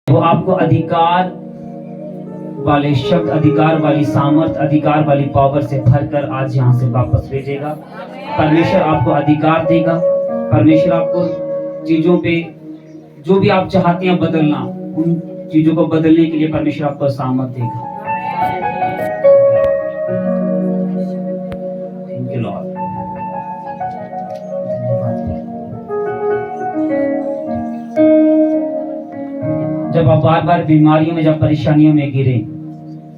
वो आपको अधिकार वाले शब्द, अधिकार वाली सामर्थ, अधिकार वाली पावर से भरकर आज यहाँ से वापस भेजेगा। परमेश्वर आपको अधिकार देगा। परमेश्वर आपको चीजों पे जो भी आप चाहते हैं बदलना, उन चीजों को बदलने के लिए परमेश्वर आपको सामर्थ देगा। Thank you Lord. जब आप बार बार बीमारियों में, जब परेशानियों में गिरे,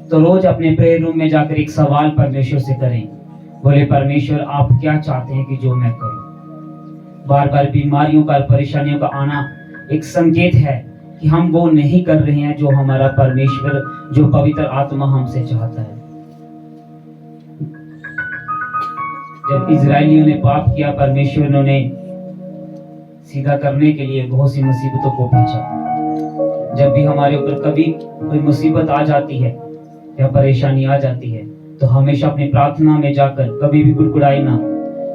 तो रोज अपने प्रेयर रूम में जाकर एक सवाल परमेश्वर से करें। बोले, परमेश्वर आप क्या चाहते हैं कि जो मैं करूं? बार बार बीमारियों का, परेशानियों का आना एक संकेत है कि हम वो नहीं कर रहे हैं जो हमारा परमेश्वर, जो पवित्र आत्मा हमसे चाहता है। जब इजरायलियों ने पाप किया, परमेश्वर ने सीधा करने के लिए बहुत सी मुसीबतों को भेजा। जब भी हमारे ऊपर कभी कोई मुसीबत आ जाती है या परेशानी आ जाती है, तो हमेशा अपनी प्रार्थना में जाकर कभी भी कुड़कुड़ाई ना,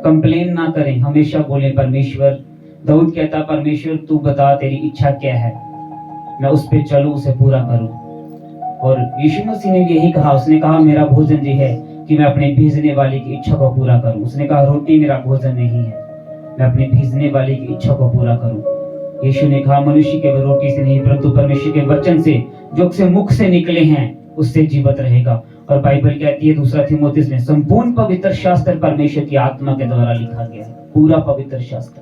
कंप्लेन ना करें। हमेशा बोले परमेश्वर, दाऊद कहता, परमेश्वर तू बता तेरी इच्छा क्या है, मैं उस पे चलूं, उसे पूरा करूं। और यीशु मसीह ने यही कहा। उसने कहा, मेरा भोजन ये है कि मैं अपने भेजने वाले की इच्छा को पूरा करूं। उसने कहा, रोटी मेरा भोजन नहीं है, मैं अपने भेजने वाले की इच्छा को पूरा करूं। यीशु ने कहा, मनुष्य केवल रोटी से नहीं परंतु परमेश्वर के वचन से जो उसके मुख से निकले हैं उससे जीवित रहेगा। और बाइबल कहती है 2 तीमुथियुस में, संपूर्ण पवित्र शास्त्र परमेश्वर की आत्मा के द्वारा लिखा गया है। पूरा पवित्र शास्त्र।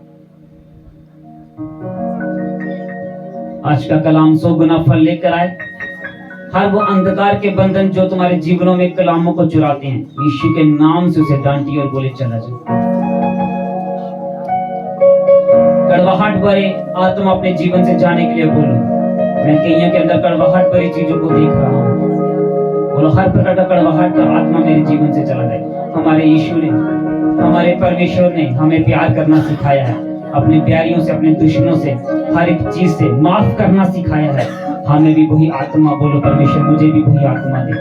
आज का कलाम 100 गुना फल लेकर आए। हर वो अंधकार के बंधन जो तुम्हारे जीवनों में कलामों को चुराते हैं, यीशु के नाम से उसे डांटिए और बोले, चला जाओ। कड़वाहट भरे आत्मा अपने जीवन से जाने के लिए बोलो। मैं कईयों के अंदर कड़वाहट भरी चीजों को देख रहा हूँ। बोलो, हर प्रकार का कड़वाहट का आत्मा मेरे जीवन से चला जाए। हमारे यीशु ने, हमारे परमेश्वर ने हमें प्यार करना सिखाया है। अपने प्यारियों से, अपने दुश्मनों से, हर एक चीज से माफ करना सिखाया है। हमें भी वही आत्मा, बोलो परमेश्वर मुझे भी वही आत्मा दे।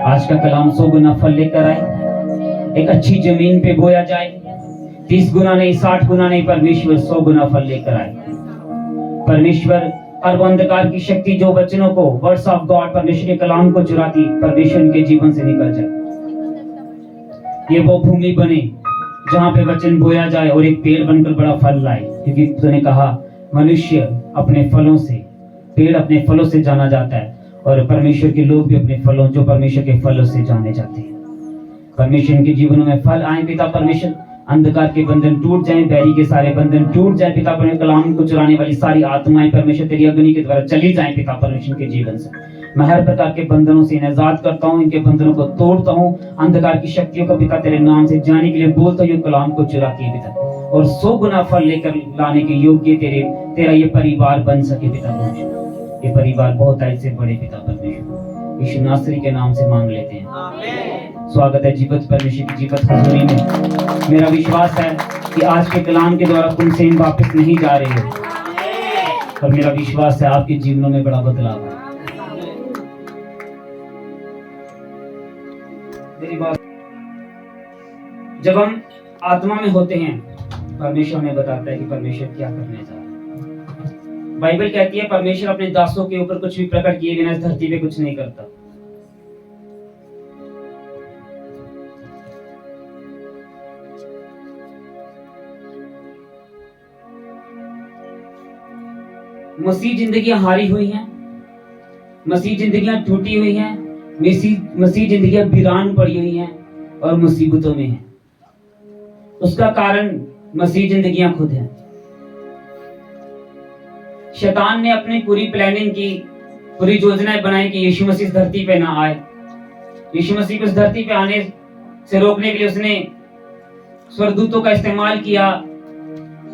आज का कलाम 100 गुना फल लेकर आए। एक अच्छी जमीन पे बोया जाए, 30 गुना नहीं, 60 गुना नहीं, परमेश्वर 100 गुना फल लेकर आए। परमेश्वर हर अंधकार की शक्ति जो वचनों को, वर्ड्स ऑफ गॉड, परमेश्वर के कलाम को चुराती, परमेश्वर के जीवन से निकल जाए। ये वो भूमि बने जहां पे वचन बोया जाए और एक पेड़ बनकर बड़ा फल लाए। क्योंकि तूने कहा, मनुष्य अपने फलों से, पेड़ अपने फलों से जाना जाता है, और परमेश्वर के लोग भी अपने फलों, जो परमेश्वर के फलों से जाने जाते हैं। परमेश्वर के जीवनों में फल आए। पिता परमेश्वर, अंधकार के बंधन टूट जाएं, बैरी के सारे बंधन टूट जाएं। पिता परमेश्वर, कलाम को चुराने वाली सारी आत्माएं परमेश्वर तेरी अग्नि के द्वारा चली जाएं। पिता परमेश्वर के जीवन से मैं हर प्रकार के बंधनों से आजाद करता हूँ, इनके बंधनों को तोड़ता हूँ। अंधकार की शक्तियों को पिता तेरे नाम से जाने के लिए बोलता हूँ, कलाम को चुराती है पिता, और 100 गुना फल लेकर लाने के योग्य तेरा ये परिवार बन सके। पिता परमेश्वर, ये परिवार बहुत आय से बड़े। पिता परमेश्वर, यीशु नासरी के नाम से मांग लेते हैं। स्वागत है जीवत परमेश्वर की जीवत हजूरी में। मेरा विश्वास है कि आज के कलाम के द्वारा तुम सेम वापस नहीं जा रहे हो, और मेरा विश्वास है आपके जीवनों में बड़ा बदलाव है। मेरी बात, जब हम आत्मा में होते हैं, परमेश्वर हमें बताता है कि परमेश्वर क्या करने जा रहा है। बाइबल कहती है, परमेश्वर अपने दासों के ऊपर कुछ भी प्रकट किए बिना इस धरती पे कुछ नहीं करता। मसीह जिंदगियां हारी हुई हैं, मसीह जिंदगियां टूटी हुई हैं, मसीह जिंदगियां वीरान पड़ी हुई हैं और मुसीबतों में हैं। उसका कारण मसीह जिंदगियां खुद हैं। शैतान ने अपनी पूरी प्लानिंग की, पूरी योजनाएं बनाई कि यीशु मसीह इस धरती पे ना आए। यीशु मसीह को इस धरती पे आने से रोकने के लिए उसने स्वर्गदूतों का इस्तेमाल किया,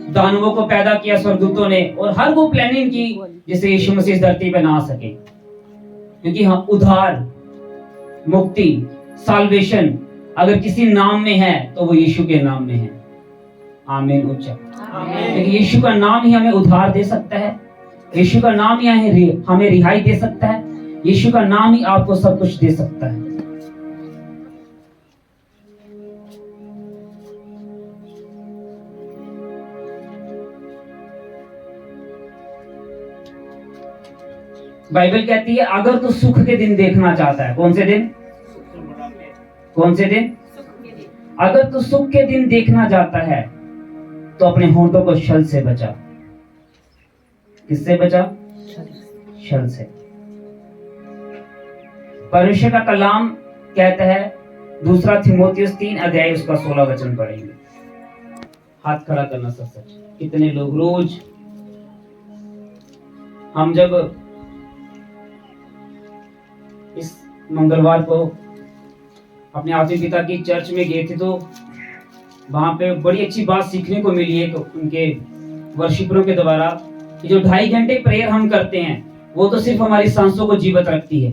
दानवों को पैदा किया स्वर्गदूतों ने, और हर वो प्लानिंग की जिससे यीशु मसीह इस धरती पे ना आ सके। क्योंकि हम उद्धार, मुक्ति, साल्वेशन अगर किसी नाम में है तो वो यीशु के नाम में है। आमीन उच्चा। क्योंकि यीशु का नाम ही हमें उद्धार दे सकता है, यीशु का नाम ही हमें रिहाई दे सकता है, यीशु का नाम ही आपको सब कुछ दे सकता है। बाइबल कहती है अगर तू सुख के दिन देखना चाहता है, कौन से दिन? कौन से दिन? अगर तू सुख के दिन देखना चाहता है तो अपने होंठों को छल से बचा। किससे बचा? छल से। परमेश्वर का कलाम कहता है, दूसरा थिमोथियुस 3 अध्याय उसका 16 वचन पढ़ेंगे। हाथ खड़ा करना सब सच। कितने लोग रोज, हम जब इस मंगलवार को अपने आत्मिक पिता की चर्च में गए थे तो वहां पे बड़ी अच्छी बात सीखने को मिली है उनके वर्शिपरों के द्वारा कि जो 2.5 घंटे प्रेयर हम करते हैं वो तो सिर्फ हमारी सांसों को जीवित रखती है।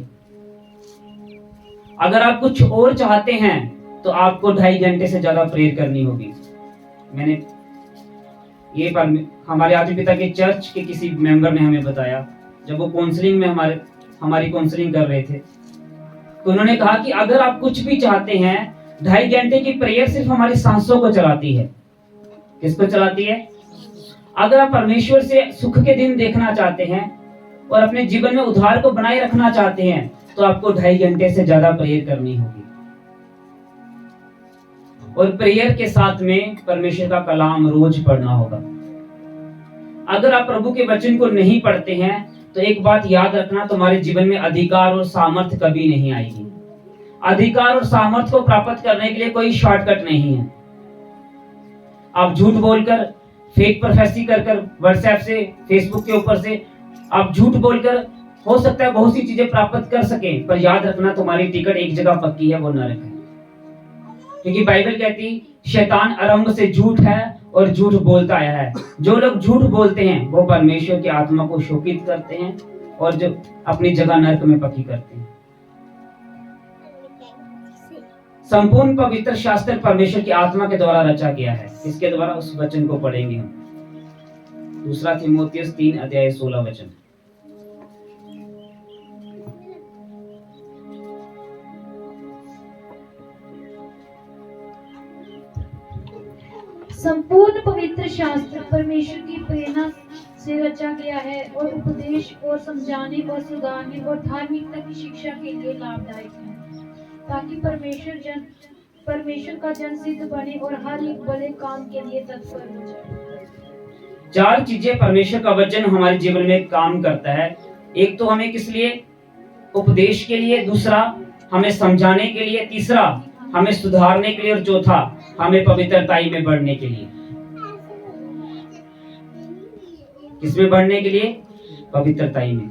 अगर आप कुछ और चाहते हैं तो आपको 2.5 घंटे से ज्यादा प्रेयर करनी होगी। मैंने ये हमारे आत्मिक पिता के चर्च के किसी मेंबर ने हमें बताया, जब वो काउंसलिंग में हमारी काउंसलिंग कर रहे थे, तो उन्होंने कहा कि अगर आप कुछ भी चाहते हैं, 2.5 घंटे की प्रेयर सिर्फ हमारी सांसों को चलाती है। किसको चलाती है? अगर आप परमेश्वर से सुख के दिन देखना चाहते हैं और अपने जीवन में उद्धार को बनाए रखना चाहते हैं तो आपको 2.5 घंटे से ज्यादा प्रेयर करनी होगी। और प्रेयर के साथ में परमेश्वर का कलाम रोज पढ़ना होगा। अगर आप प्रभु के वचन को नहीं पढ़ते हैं तो एक बात याद रखना, तुम्हारे जीवन में अधिकार और सामर्थ्य कभी नहीं आएगी। अधिकार और सामर्थ्य को प्राप्त करने के लिए कोई शॉर्टकट नहीं है। आप झूठ बोलकर, फेक प्रोफेसी कर व्हाट्सएप से, फेसबुक के ऊपर से आप झूठ बोलकर हो सकता है बहुत सी चीजें प्राप्त कर सके, पर याद रखना तुम्हारी टिकट एक जगह पक्की है, वो नरक है। क्योंकि बाइबल कहती शैतान आरंभ से झूठ है और झूठ बोलता आया है। जो लोग झूठ बोलते हैं वो परमेश्वर की आत्मा को शोकित करते हैं और जो अपनी जगह नरक में पक्की करते हैं। संपूर्ण पवित्र शास्त्र परमेश्वर की आत्मा के द्वारा रचा गया है। इसके द्वारा उस वचन को पढ़ेंगे हम। दूसरा थिमोथियुस 3 अध्याय 16 वचन। संपूर्ण पवित्र शास्त्र परमेश्वर की प्रेरणा से रचा गया है और उपदेश और समझाने और सुधारने और धार्मिकता की शिक्षा के लिए लाभदायक है, ताकि परमेश्वर का जन सिद्ध बने और हर एक भले काम के लिए तत्पर हो जाए। 4 चीजें परमेश्वर का वचन हमारे जीवन में काम करता है। एक तो हमें किस लिए? उपदेश के लिए, दूसरा हमें समझाने के लिए, तीसरा हमें सुधारने के लिए और चौथा हमें पवित्रताई में बढ़ने के लिए। किसमें बढ़ने के लिए? पवित्रताई में।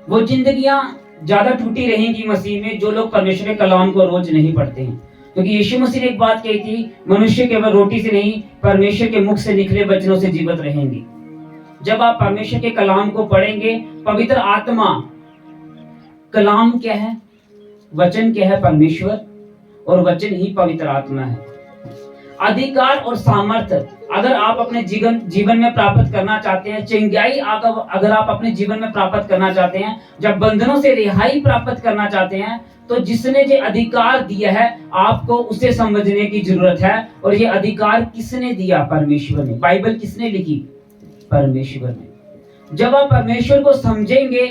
वो जिंदगियां ज्यादा टूटी रहेंगी मसीह में जो लोग परमेश्वर के कलाम को रोज नहीं पढ़ते हैं। क्योंकि यीशु मसीह ने एक बात कही थी, मनुष्य केवल रोटी से नहीं परमेश्वर के मुख से निकले वचनों से जीवित रहेंगे। जब आप परमेश्वर के कलाम को पढ़ेंगे, पवित्र आत्मा, कलाम क्या है? वचन क्या है? परमेश्वर, और वचन ही पवित्र आत्मा है। अधिकार और सामर्थ्य अगर आप अपने जीवन में प्राप्त करना चाहते हैं, चंगाई अगर आप अपने जीवन में प्राप्त करना चाहते हैं, जब बंधनों से रिहाई प्राप्त करना चाहते हैं, तो जिसने ये अधिकार दिया है आपको उसे समझने की जरूरत है। और ये अधिकार किसने दिया? परमेश्वर ने। बाइबल किसने लिखी? परमेश्वर ने। जब आप परमेश्वर को समझेंगे,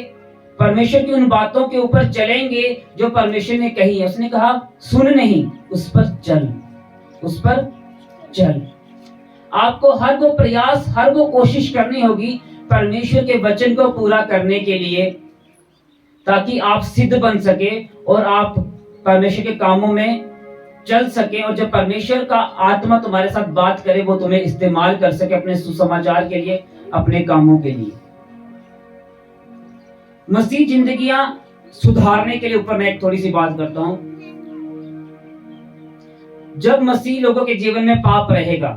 परमेश्वर की उन बातों के ऊपर चलेंगे जो परमेश्वर ने कही है। उसने कहा सुन नहीं, उस पर चल, उस पर चल। आपको हर वो प्रयास, हर वो कोशिश करनी होगी परमेश्वर के वचन को पूरा करने के लिए, ताकि आप सिद्ध बन सके और आप परमेश्वर के कामों में चल सके। और जब परमेश्वर का आत्मा तुम्हारे साथ बात करे, वो तुम्हें इस्तेमाल कर सके अपने सुसमाचार के लिए, अपने कामों के लिए। मसीह जिंदगियां सुधारने के लिए ऊपर मैं एक थोड़ी सी बात करता हूं। जब मसीह लोगों के जीवन में पाप रहेगा,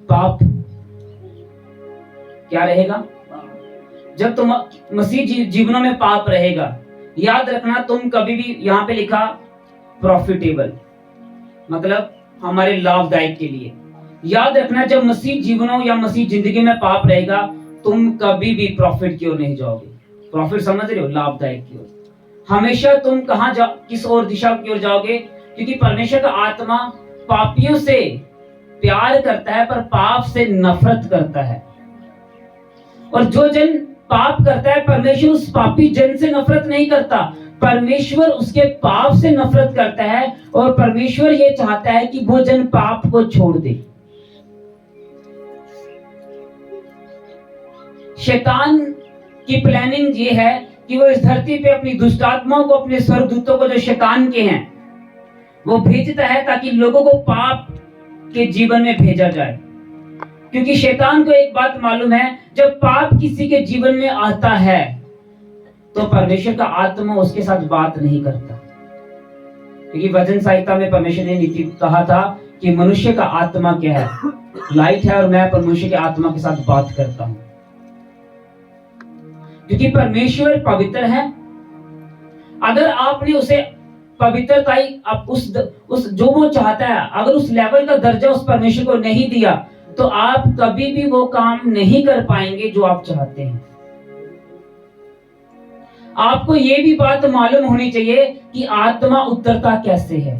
पाप क्या रहेगा? जब तुम मसीह जीवनों में पाप रहेगा, याद रखना, तुम कभी भी, यहां पे लिखा प्रॉफिटेबल, मतलब हमारे लाभदायक के लिए। याद रखना, जब मसीह जीवनों या मसीह जिंदगी में पाप रहेगा, तुम कभी भी प्रॉफिट की ओर नहीं जाओगे। प्रॉफिट समझ रहे हो? लाभदायक की ओर। हमेशा तुम किस ओर दिशा की ओर जाओगे? क्योंकि परमेश्वर का आत्मा पापियों से प्यार करता है पर पाप से नफरत करता है। और जो जन पाप करता है, परमेश्वर उस पापी जन से नफरत नहीं करता, परमेश्वर उसके पाप से नफरत करता है। और परमेश्वर ये चाहता है कि वो जन पाप को छोड़ दे। शैतान की प्लानिंग ये है कि वो इस धरती पे अपनी दुष्ट आत्माओं को, अपने स्वर्गदूतों को जो शैतान के हैं, वो भेजता है ताकि लोगों को पाप के जीवन में भेजा जाए। क्योंकि शैतान को एक बात मालूम है, जब पाप किसी के जीवन में आता है तो परमेश्वर का आत्मा उसके साथ बात नहीं करता। क्योंकि वचन संहिता में परमेश्वर ने नीति कहा था कि मनुष्य का आत्मा क्या है, लाइट है, और मैं मनुष्य के आत्मा के साथ बात करता हूं। क्योंकि परमेश्वर पवित्र है। अगर आपने उसे पवित्रता उस जो वो चाहता है, अगर उस लेवल का दर्जा उस परमेश्वर को नहीं दिया, तो आप कभी भी वो काम नहीं कर पाएंगे जो आप चाहते हैं। आपको ये भी बात मालूम होनी चाहिए कि आत्मा उतरता कैसे है।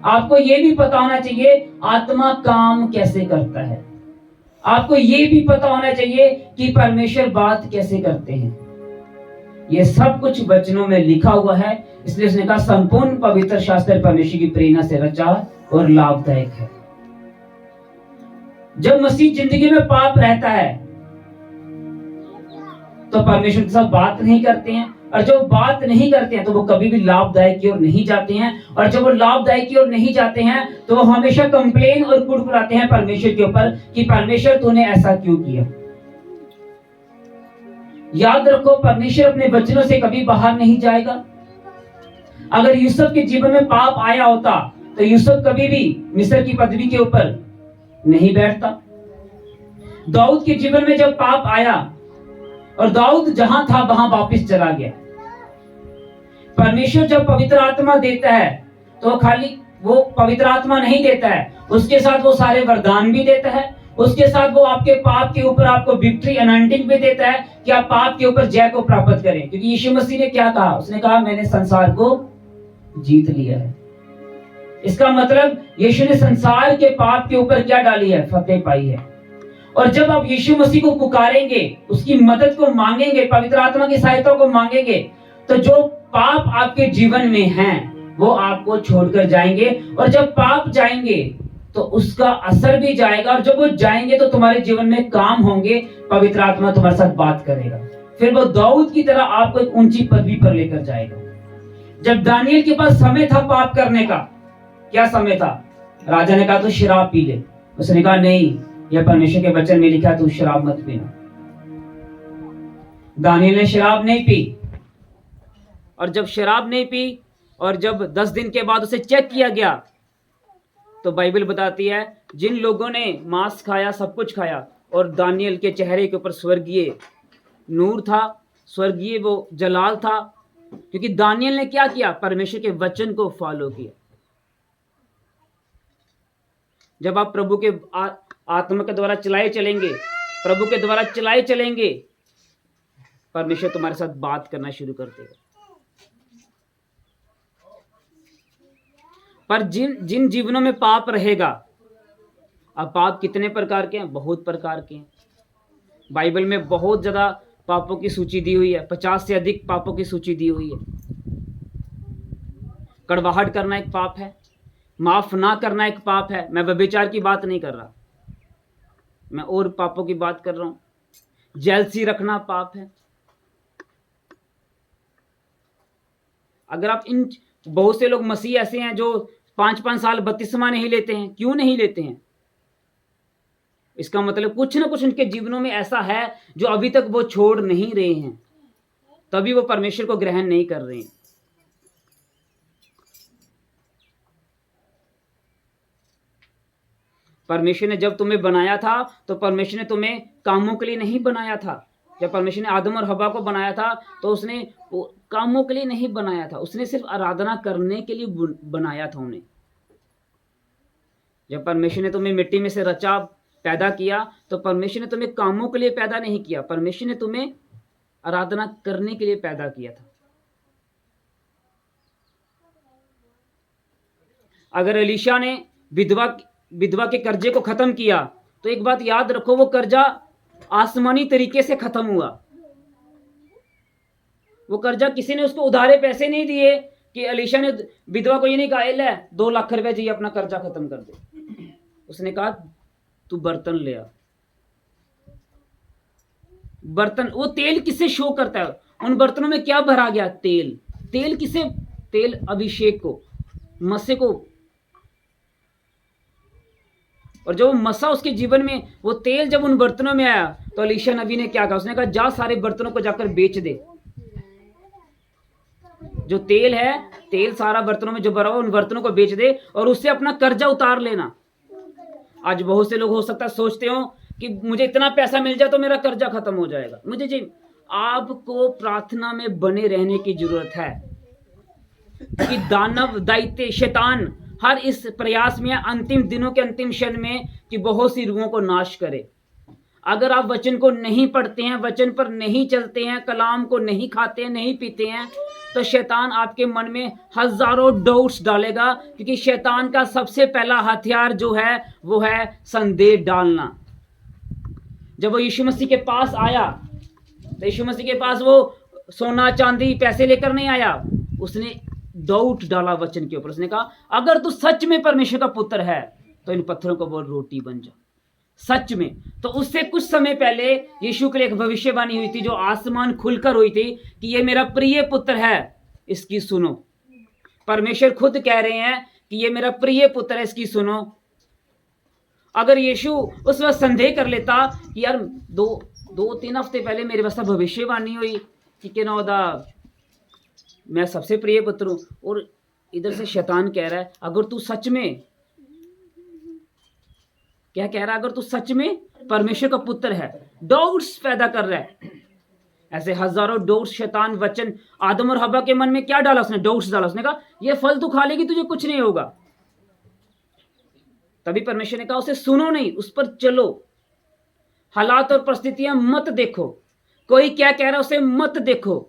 आपको ये भी पता होना चाहिए आत्मा काम कैसे करता है। आपको ये भी पता होना चाहिए कि परमेश्वर बात कैसे करते हैं। ये सब कुछ वचनों में लिखा हुआ है। इसलिए उसने कहा संपूर्ण पवित्र शास्त्र परमेश्वर की प्रेरणा से रचा और लाभदायक है। जब मसीह जिंदगी में पाप रहता है तो परमेश्वर के साथ बात नहीं करते हैं, और जब बात नहीं करते हैं तो वो कभी भी लाभदायक की ओर नहीं जाते हैं। और जब वो लाभदायक की ओर नहीं जाते हैं तो वो हमेशा कंप्लेन और कुड़कुड़ाते हैं परमेश्वर के ऊपर कि परमेश्वर तूने ऐसा क्यों किया। याद रखो, परमेश्वर अपने वचनों से कभी बाहर नहीं जाएगा। अगर यूसुफ के जीवन में पाप आया होता तो यूसुफ कभी भी मिस्र की पदवी के ऊपर नहीं बैठता। दाऊद के जीवन में जब पाप आया और दाऊद जहां था वहां वापस चला गया। परमेश्वर जब पवित्र आत्मा देता है तो खाली वो पवित्र आत्मा नहीं देता है, उसके साथ वो सारे वरदान भी देता है। उसके साथ वो आपके पाप के ऊपर आपको विक्ट्री अनॉइंटिंग भी देता है कि आप पाप के ऊपर जय को प्राप्त करें। क्योंकि यीशु मसीह ने क्या कहा, उसने कहा मैंने संसार को जीत लिया है। इसका मतलब यीशु ने संसार के पाप के ऊपर क्या डाली है, फतेह पाई है। और जब आप यीशु मसीह को पुकारेंगे, उसकी मदद को मांगेंगे, पवित्र आत्मा की सहायता को मांगेंगे, तो जो पाप आपके जीवन में हैं वो आपको छोड़कर जाएंगे। और जब पाप जाएंगे तो उसका असर भी जाएगा, और जब वो जाएंगे तो तुम्हारे जीवन में काम होंगे, पवित्र आत्मा तुम्हारे साथ बात करेगा। फिर वो दाऊद की तरह आपको एक ऊंची पदवी पर लेकर जाएगा। जब दानियल के पास समय था पाप करने का, क्या समय था, राजा ने कहा तू शराब पी ले, उसने कहा नहीं, यह परमेश्वर के वचन में लिखा तू शराब मत पीना। दानियल ने शराब नहीं पी, और जब शराब नहीं पी और जब 10 दिन के बाद उसे चेक किया गया तो बाइबल बताती है जिन लोगों ने मांस खाया, सब कुछ खाया, और दानियल के चेहरे के ऊपर स्वर्गीय नूर था, स्वर्गीय वो जलाल था। क्योंकि दानियल ने क्या किया, परमेश्वर के वचन को फॉलो किया। जब आप प्रभु के आत्मा के द्वारा चलाए चलेंगे, प्रभु के द्वारा चलाए चलेंगे, परमेश्वर तुम्हारे साथ बात करना शुरू कर देगा। पर जिन जीवनों में पाप रहेगा, अब पाप कितने प्रकार के हैं, बहुत प्रकार के हैं। बाइबल में बहुत ज्यादा पापों की सूची दी हुई है, 50 से अधिक पापों की सूची दी हुई है। कड़वाहट करना एक पाप है, माफ ना करना एक पाप है। मैं व्यभिचार की बात नहीं कर रहा, मैं और पापों की बात कर रहा हूं। जेलसी रखना पाप है। अगर आप इन, बहुत से लोग मसीह ऐसे हैं जो 5-5 साल बपतिस्मा नहीं लेते हैं। क्यों नहीं लेते हैं? इसका मतलब कुछ ना कुछ उनके जीवनों में ऐसा है जो अभी तक वो छोड़ नहीं रहे हैं, तभी वो परमेश्वर को ग्रहण नहीं कर रहे हैं। परमेश्वर ने जब तुम्हें बनाया था तो परमेश्वर ने तुम्हें कामों के लिए नहीं बनाया था। जब परमेश्वर ने आदम और हवा को बनाया था तो उसने कामों के लिए नहीं बनाया था, उसने सिर्फ आराधना करने के लिए बनाया था उन्हें। जब परमेश्वर ने तुम्हें मिट्टी में से रचा, पैदा किया, तो परमेश्वर ने तुम्हें कामों के लिए पैदा नहीं किया, परमेश्वर ने तुम्हें आराधना करने के लिए पैदा किया था। अगर एलीशा ने विधवा के कर्जे को खत्म किया तो एक बात याद रखो, वो कर्जा आसमानी तरीके से खत्म हुआ। वो कर्जा किसी ने उसको उधारे पैसे नहीं दिए कि अलीशा ने विधवा को ये नहीं कहा, ले 2 लाख रुपए चाहिए अपना कर्जा खत्म कर दे। उसने कहा तू बर्तन ले आ। बर्तन, वो तेल किसे शो करता है? उन बर्तनों में क्या भरा गया? तेल। तेल किसे? तेल अभिषेक को, मसे को। और जो मसा उसके जीवन में, वो तेल जब उन बर्तनों में आया तो अलीशा नबी ने क्या कहा? उसने कहा जा सारे बर्तनों को जाकर बेच दे। जो तेल है, तेल सारा बर्तनों में जो भरा हुआ उन बर्तनों को बेच दे और उससे अपना कर्जा उतार लेना। आज बहुत से लोग हो सकता है सोचते हो कि मुझे इतना पैसा मिल जाए तो मेरा कर्जा खत्म हो जाएगा। मुझे जी, आपको प्रार्थना में बने रहने की जरूरत है कि दानव, दैत्य, शैतान हर इस प्रयास में अंतिम दिनों के अंतिम क्षण में कि बहुत सी रूहों को नाश करे। अगर आप वचन को नहीं पढ़ते हैं, वचन पर नहीं चलते हैं, कलाम को नहीं खाते हैं, नहीं पीते हैं, तो शैतान आपके मन में हजारों डाउट्स डालेगा, क्योंकि शैतान का सबसे पहला हथियार जो है वो है संदेह डालना। जब वो यीशु मसीह के पास आया तो यीशु मसीह के पास वो सोना चांदी पैसे लेकर नहीं आया, उसने डाउट डाला वचन के ऊपर। उसने कहा अगर तू सच में परमेश्वर का पुत्र है तो इन पत्थरों को बोल रोटी बन जा। सच में। तो उससे कुछ समय पहले यीशु के लिए एक भविष्यवाणी हुई थी जो आसमान खुलकर हुई थी कि ये मेरा प्रिय पुत्र है, इसकी सुनो। परमेश्वर खुद कह रहे हैं कि ये मेरा प्रिय पुत्र है, इसकी सुनो। अगर यीशु उस वक्त संदेह कर लेता कि यार 2-3 हफ्ते पहले मेरे पास भविष्यवाणी हुई कि नौदा मैं सबसे प्रिय पुत्र हूं, और इधर से शैतान कह रहा है अगर तू सच में, क्या कह रहा है, अगर तू सच में परमेश्वर का पुत्र है, डाउट्स पैदा कर रहा है। ऐसे हजारों डाउट्स शैतान वचन आदम और हवा के मन में क्या डाला? उसने डाउट्स डाला। उसने कहा ये फल तू खा लेगी तुझे कुछ नहीं होगा। तभी परमेश्वर ने कहा उसे सुनो नहीं, उस पर चलो। हालात और परिस्थितियां मत देखो, कोई क्या कह रहा है उसे मत देखो,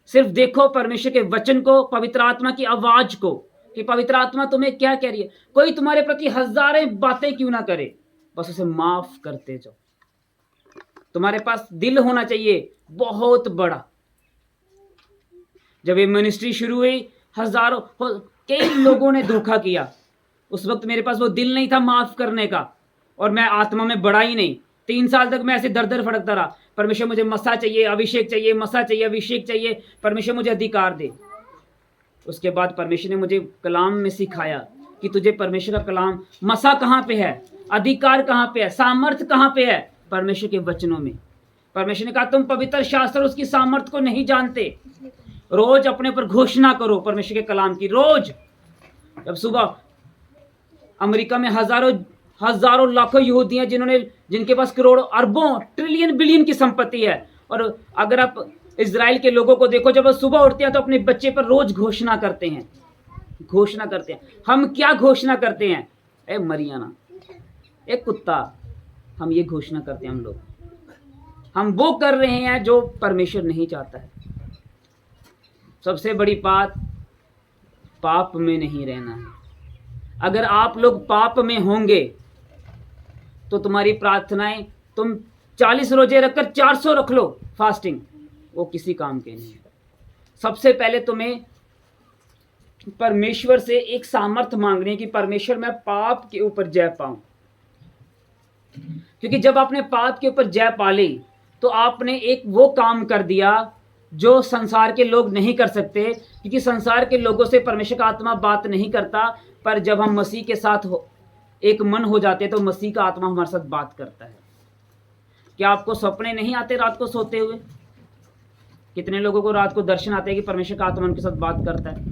सिर्फ देखो परमेश्वर के वचन को, पवित्र आत्मा की आवाज को कि पवित्र आत्मा तुम्हें क्या कह रही है। कोई तुम्हारे प्रति हजारें बातें क्यों ना करे, बस उसे माफ करते जाओ। तुम्हारे पास दिल होना चाहिए बहुत बड़ा। जब ये मिनिस्ट्री शुरू हुई हजारों, कई लोगों ने धोखा किया। उस वक्त मेरे पास वो दिल नहीं था माफ करने का, और मैं आत्मा में बढ़ा ही नहीं। 3 साल तक मैं ऐसे दर दर फड़कता रहा, परमेश्वर मुझे मसा चाहिए, अभिषेक चाहिए, मसा चाहिए, अभिषेक चाहिए, परमेश्वर मुझे अधिकार दे। उसके बाद परमेश्वर ने मुझे कलाम में सिखाया कि तुझे परमेश्वर का कलाम, मसा कहाँ पे है, अधिकार कहाँ पे है, सामर्थ्य कहाँ पे है? परमेश्वर के वचनों में। परमेश्वर ने कहा तुम पवित्र शास्त्र उसकी सामर्थ्य को नहीं जानते। रोज अपने पर घोषणा करो परमेश्वर के कलाम की। रोज जब सुबह, अमेरिका में हजारों लाखों यहूदी हैं जिनके पास करोड़ों अरबों ट्रिलियन बिलियन की संपत्ति है, और अगर आप इजराइल के लोगों को देखो, जब वो सुबह उठते हैं तो अपने बच्चे पर रोज घोषणा करते हैं, घोषणा करते हैं। हम क्या घोषणा करते हैं? ए मरियाना, एक कुत्ता, हम ये घोषणा करते हैं। हम वो कर रहे हैं जो परमेश्वर नहीं चाहता है। सबसे बड़ी बात, पाप में नहीं रहना है। अगर आप लोग पाप में होंगे तो तुम्हारी प्रार्थनाएं, तुम 40 रोजे रखकर 400 रख लो फास्टिंग, वो किसी काम के नहीं है। सबसे पहले तुम्हें परमेश्वर से एक सामर्थ्य मांगनी है कि परमेश्वर मैं पाप के ऊपर जय पाऊं। क्योंकि जब आपने पाप के ऊपर जय पा ली तो आपने एक वो काम कर दिया जो संसार के लोग नहीं कर सकते, क्योंकि संसार के लोगों से परमेश्वर का आत्मा बात नहीं करता। पर जब हम मसीह के साथ एक मन हो जाते तो मसीह का आत्मा हमारे साथ बात करता है। क्या आपको सपने नहीं आते रात को सोते हुए? कितने लोगों को रात को दर्शन आते हैं कि परमेश्वर का आत्मा उनके साथ बात करता है?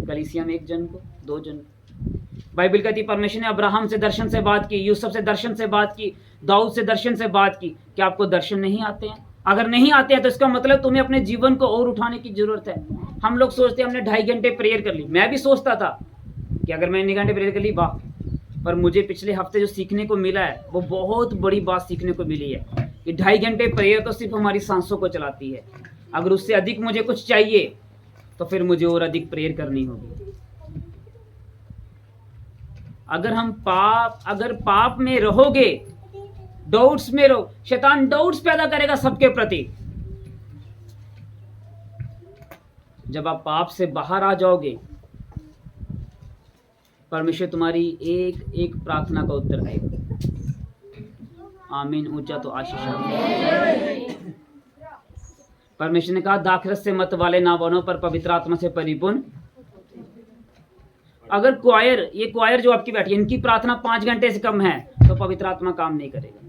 कलीसिया में 1 जन को, 2 जन। बाइबल कहती है परमेश्वर ने अब्राहम से दर्शन से बात की, यूसुफ से दर्शन से बात की, दाऊद से दर्शन से बात की। क्या आपको दर्शन नहीं आते हैं? अगर नहीं आते हैं तो इसका मतलब तुम्हें अपने जीवन को और उठाने की जरूरत है। हम लोग सोचते हैं हमने 2.5 घंटे प्रेयर कर ली। मैं भी सोचता था कि अगर मैं 2 घंटे प्रेयर कर ली, वाह। पर मुझे पिछले हफ्ते जो सीखने को मिला है वो बहुत बड़ी बात सीखने को मिली है कि 2.5 घंटे प्रेयर तो सिर्फ हमारी सांसों को चलाती है। अगर उससे अधिक मुझे कुछ चाहिए तो फिर मुझे और अधिक प्रेयर करनी होगी। अगर पाप में रहोगे, डाउट्स में रहो, शैतान डाउट्स पैदा करेगा सबके प्रति। जब आप पाप से बाहर आ जाओगे, परमेश्वर तुम्हारी एक एक प्रार्थना का उत्तर देगा। आमीन। ऊंचा तो आशीष आमीन। परमेश्वर ने कहा दाखरस से मत वाले ना बनो पर पवित्र आत्मा से परिपूर्ण। अगर क्वायर, ये क्वायर जो आपकी बैठी है, इनकी प्रार्थना 5 घंटे से कम है तो पवित्र आत्मा काम नहीं करेगा,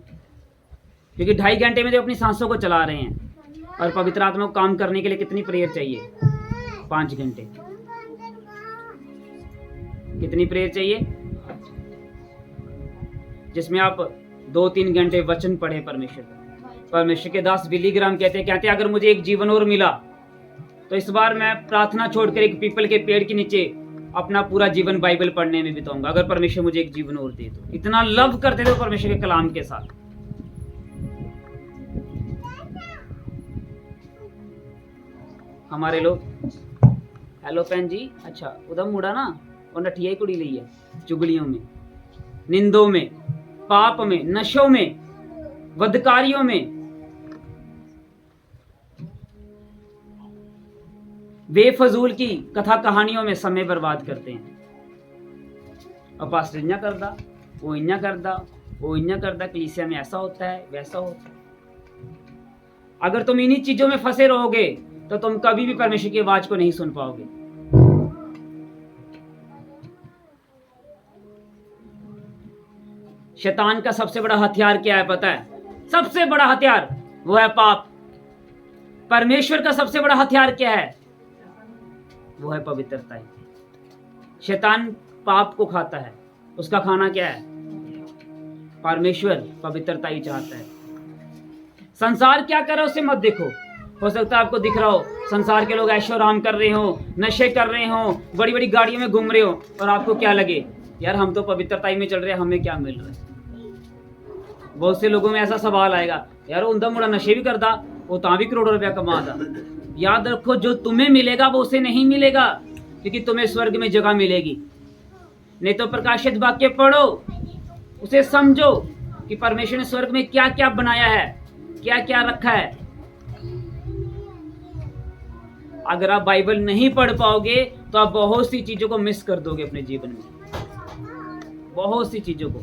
क्योंकि 2.5 घंटे में जो अपनी सांसों को चला रहे हैं। और पवित्र आत्मा को काम करने के लिए कितनी प्रेयर चाहिए? 5 घंटे। कितनी प्रेयर चाहिए? जिसमें आप 2-3 घंटे वचन पढ़े परमेश्वर के दास बिली ग्राम कहते हैं अगर मुझे एक जीवन और मिला तो इस बार मैं प्रार्थना छोड़कर एक पीपल के पेड़ के नीचे अपना पूरा जीवन बाइबल पढ़ने में बिताऊंगा, अगर परमेश्वर मुझे एक जीवन और दे तो। इतना लव करते थे वो परमेश्वर के कलाम के साथ। हमारे लोग, हेलो पेन जी, अच्छा उधम मुड़ा ना, और नठिया ही कुड़ी ली है, चुगलियों में, निंदों में, पाप में, नशों में, वधकारियों में, बेफजूल की कथा कहानियों में समय बर्बाद करते हैं। और पास्टर इन्या करदा, वो इन्या करदा, वो इन्या करदा, कलीसिया में ऐसा होता है, वैसा होता है। अगर तुम इन्हीं चीजों में फंसे रहोगे तो तुम कभी भी परमेश्वर की आवाज को नहीं सुन पाओगे। शैतान का सबसे बड़ा हथियार क्या है पता है? सबसे बड़ा हथियार वो है पाप। परमेश्वर का सबसे बड़ा हथियार क्या है? वो है पवित्रता। शैतान पाप को खाता है, उसका खाना क्या है? परमेश्वर पवित्रता ही चाहता है। संसार क्या कर रहा है उसे मत देखो। हो सकता है आपको दिख रहा हो संसार के लोग ऐशो आराम कर रहे हो, नशे कर रहे हो, बड़ी बड़ी गाड़ियों में घूम रहे हो, और आपको क्या लगे यार हम तो पवित्रता ही में चल रहे हैं, हमें क्या मिल रहा है। बहुत से लोगों में ऐसा सवाल आएगा, यार उनका मुड़ा नशे भी करता, वो ता भी करोड़ों रुपया कमाता। याद रखो जो तुम्हें मिलेगा वो उसे नहीं मिलेगा, क्योंकि तुम्हें स्वर्ग में जगह मिलेगी। नहीं तो प्रकाशित वाक्य पढ़ो, उसे समझो कि परमेश्वर ने स्वर्ग में क्या क्या बनाया है, क्या क्या रखा है। अगर आप बाइबल नहीं पढ़ पाओगे तो आप बहुत सी चीजों को मिस कर दोगे अपने जीवन में, बहुत सी चीजों को,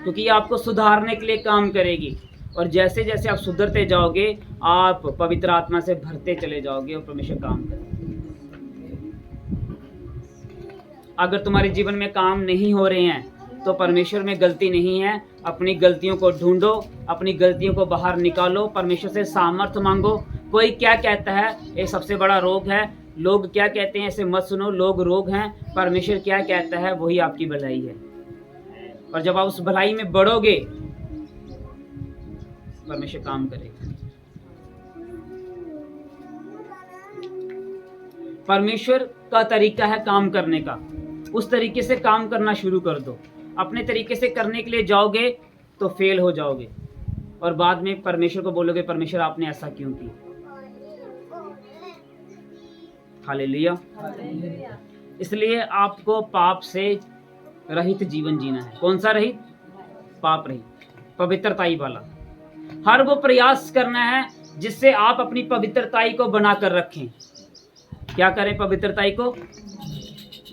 क्योंकि ये आपको सुधारने के लिए काम करेगी। और जैसे जैसे आप सुधरते जाओगे आप पवित्र आत्मा से भरते चले जाओगे और परमेश्वर काम करेगा। अगर तुम्हारे जीवन में काम नहीं हो रहे हैं तो परमेश्वर में गलती नहीं है। अपनी गलतियों को ढूंढो, अपनी गलतियों को बाहर निकालो, परमेश्वर से सामर्थ्य मांगो। कोई क्या कहता है, ये सबसे बड़ा रोग है, लोग क्या कहते हैं ऐसे मत सुनो, लोग रोग हैं। परमेश्वर क्या कहता है वही आपकी भलाई है। और जब आप उस भलाई में बढ़ोगे परमेश्वर काम करेगा। परमेश्वर का तरीका है काम करने का, उस तरीके से काम करना शुरू कर दो। अपने तरीके से करने के लिए जाओगे तो फेल हो जाओगे और बाद में परमेश्वर को बोलोगे परमेश्वर आपने ऐसा क्यों किया। हालेलुया। इसलिए आपको पाप से रहित जीवन जीना है। कौन सा रहित? पाप रहित, पवित्रताई वाला। हर वो प्रयास करना है जिससे आप अपनी पवित्रताई को बनाकर रखें। क्या करें? पवित्रताई को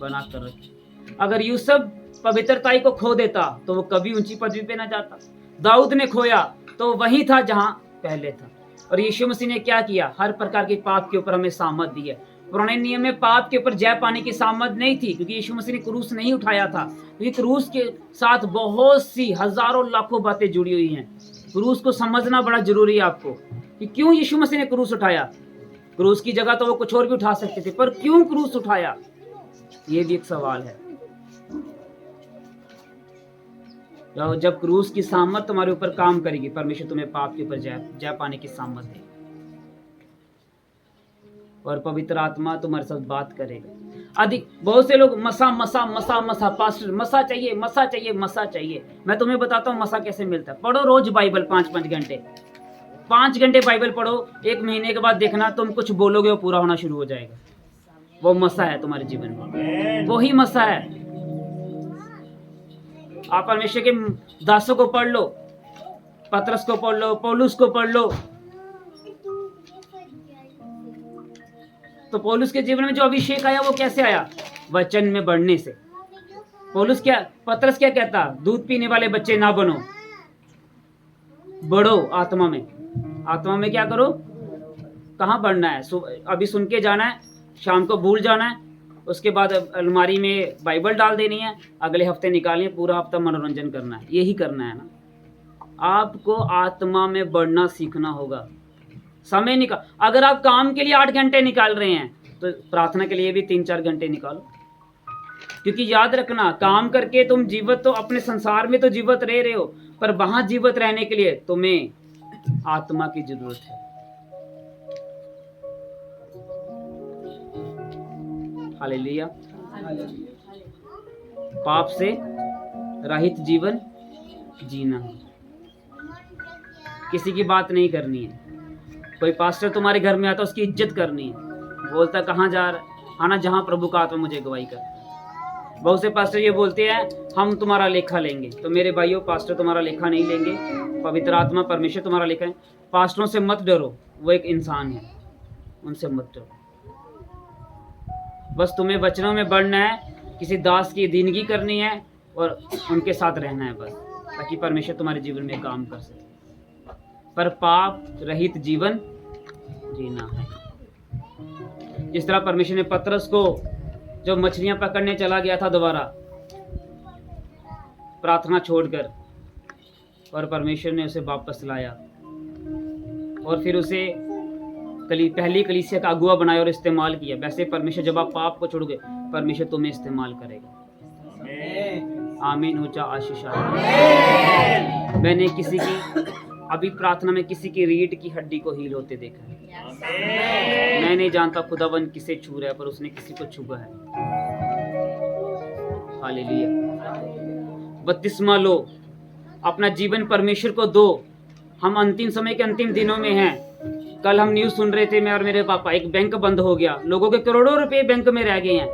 बनाकर रखें। अगर यूसुफ पवित्रताई को खो देता तो वो कभी ऊंची पदवी पे ना जाता। दाऊद ने खोया तो वही था जहां पहले था। और यीशु मसीह ने क्या किया? हर प्रकार के पाप के ऊपर हमें सामर्थ दी है। पुराने नियम में पाप के ऊपर जय पाने की सामर्थ नहीं थी, क्योंकि यीशु मसीह ने क्रूस नहीं उठाया था। क्योंकि क्रूस के साथ बहुत सी हजारों लाखों बातें जुड़ी हुई हैं। क्रूस को समझना बड़ा जरूरी है आपको कि क्यों यीशु मसीह ने क्रूस उठाया। क्रूस की जगह तो वो कुछ और भी उठा सकते थे, पर क्यों क्रूस उठाया, ये भी एक सवाल है। जब क्रूस की सामर्थ तुम्हारे ऊपर काम करेगी, परमेश्वर तुम्हें पाप के ऊपर जय पाने की सामर्थ देगी और पवित्र आत्मा तुम्हारे साथ बात करेगा। अधिक बहुत से लोग मसा मसा मसा मसा, पास्टर मसा चाहिए, मसा चाहिए, मसा चाहिए। मैं तुम्हें बताता हूँ मसा कैसे मिलता है। पढ़ो रोज बाइबल 5-5 घंटे, 5 घंटे बाइबल पढ़ो। 1 महीने के बाद देखना तुम कुछ बोलोगे वो पूरा होना शुरू हो जाएगा। वो मसा है तुम्हारे जीवन में, वही मसा है। आप परमेश्वर के दासों को पढ़ लो, पतरस को पढ़ लो, पौलुस को पढ़ लो। तो पौलुस के जीवन में जो अभिषेक आया वो कैसे आया? वचन में बढ़ने से। पतरस क्या कहता? दूध पीने वाले बच्चे ना बनो, बढ़ो आत्मा में। आत्मा में क्या करो? कहाँ बढ़ना है? अभी सुन के जाना है, शाम को भूल जाना है, उसके बाद अलमारी में बाइबल डाल देनी है, अगले हफ्ते निकालनी है, पूरा हफ्ता मनोरंजन करना है। यही करना है ना? आपको आत्मा में बढ़ना सीखना होगा। समय निकाल, अगर आप काम के लिए 8 घंटे निकाल रहे हैं तो प्रार्थना के लिए भी 3-4 घंटे निकालो। क्योंकि याद रखना, काम करके तुम जीवित तो अपने संसार में तो जीवित रह रहे हो, पर वहां जीवित रहने के लिए तुम्हें आत्मा की जरूरत है। हालेलुया। पाप से रहित जीवन जीना है, किसी की बात नहीं करनी है। कोई पास्टर तुम्हारे घर में आता, उसकी इज्जत करनी है। बोलता कहाँ जा रहा है? आना जहाँ प्रभु का आत्मा मुझे गवाही कर। बहुत से पास्टर ये बोलते हैं हम तुम्हारा लेखा लेंगे। तो मेरे भाइयों, पास्टर तुम्हारा लेखा नहीं लेंगे, पवित्र आत्मा परमेश्वर तुम्हारा लेखा है। पास्टरों से मत डरो, वो एक इंसान है, उनसे मत डरो। बस तुम्हें वचनों में बढ़ना है, किसी दास की दीनगी करनी है और उनके साथ रहना है बस, ताकि परमेश्वर तुम्हारे जीवन में काम कर सके। पर पाप रहित जीवन जीना है। जिस तरह परमेश्वर ने पतरस को जो मछलियां पकड़ने चला गया था दोबारा प्रार्थना छोड़कर, और परमेश्वर ने उसे वापस लाया और फिर उसे पहली कलीसिया का अगुआ बनाया और इस्तेमाल किया। वैसे परमेश्वर जब आप पाप को छोड़ोगे, परमेश्वर तुम्हें इस्तेमाल करेगा। आमीन। ऊंचा आशीष। मैंने किसी की अभी प्रार्थना में किसी की रीढ़ की हड्डी को हील होते देखा है। मैं नहीं जानता खुदाबंद किसे छू रहा है, पर उसने किसी को छुआ है। हालेलुया। बपतिस्मा लो, अपना जीवन परमेश्वर को दो। हम अंतिम समय के अंतिम दिनों में हैं। कल हम न्यूज़ सुन रहे थे, मैं और मेरे पापा, एक बैंक बंद हो गया, लोगों के करोड़ों रुपए बैंक में रह गए हैं।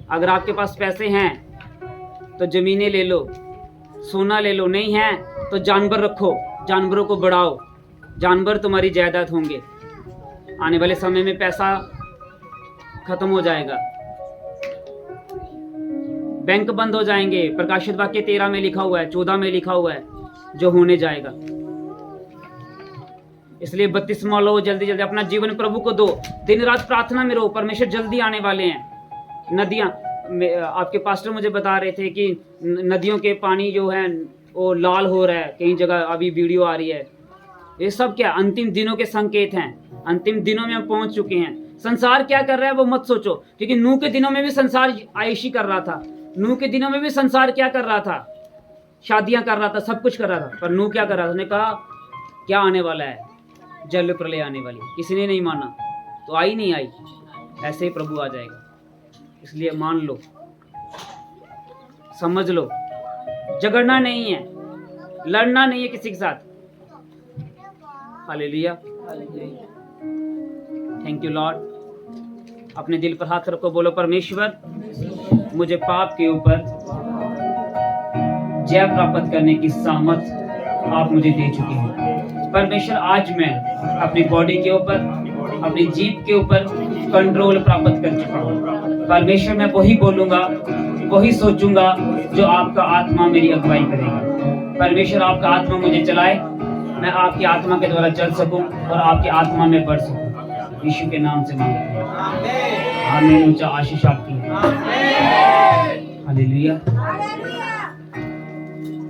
अगर आपके पास पैसे हैं तो जमीनें ले लो, सोना ले लो, नहीं है तो जानवर रखो, जानवरों को बढ़ाओ, जानवर तुम्हारी जायदाद होंगे। आने वाले समय में पैसा खत्म हो जाएगा, बैंक बंद हो जाएंगे। प्रकाशित वाक्य 13 में लिखा हुआ है, 14 में लिखा हुआ है जो होने जाएगा। इसलिए बपतिस्मा लो, जल्दी जल्दी अपना जीवन प्रभु को दो, दिन रात प्रार्थना में रहो। परमेश्वर जल्दी आने वाले हैं। नदियां, आपके पास्टर मुझे बता रहे थे कि नदियों के पानी जो है वो लाल हो रहा है, कई जगह अभी वीडियो आ रही है। ये सब क्या अंतिम दिनों के संकेत हैं। अंतिम दिनों में हम पहुंच चुके हैं। संसार क्या कर रहा है वो मत सोचो, क्योंकि नूह के दिनों में भी संसार आयशी कर रहा था। नूह के दिनों में भी संसार क्या कर रहा था? शादियां कर रहा था, सब कुछ कर रहा था। पर नूह क्या कर रहा था? उसने कहा क्या आने वाला है? जल प्रलय आने वाली। किसी ने नहीं माना तो आई नहीं आई, ऐसे ही प्रभु आ जाएगा। इसलिए मान लो, समझ लो, झगड़ना नहीं है, लड़ना नहीं है किसी के साथ। हालेलुया। Thank you Lord. अपने दिल पर हाथ रखो, बोलो परमेश्वर मुझे पाप के ऊपर जय प्राप्त करने की सामर्थ आप मुझे दे चुके हैं। परमेश्वर आज मैं अपनी बॉडी के ऊपर, अपनी जीभ के ऊपर कंट्रोल प्राप्त कर चुका हूँ। परमेश्वर मैं वही बोलूंगा, वही सोचूंगा जो आपका आत्मा मेरी अगुवाई करेगा। परमेश्वर आपका आत्मा मुझे चलाए, मैं आपकी आत्मा के द्वारा चल सकूं और आपकी आत्मा में बढ़ सकूं। यीशु के नाम से मांगते हैं, आमीन। ऊंचा आशीष आपकी है। हालेलुया।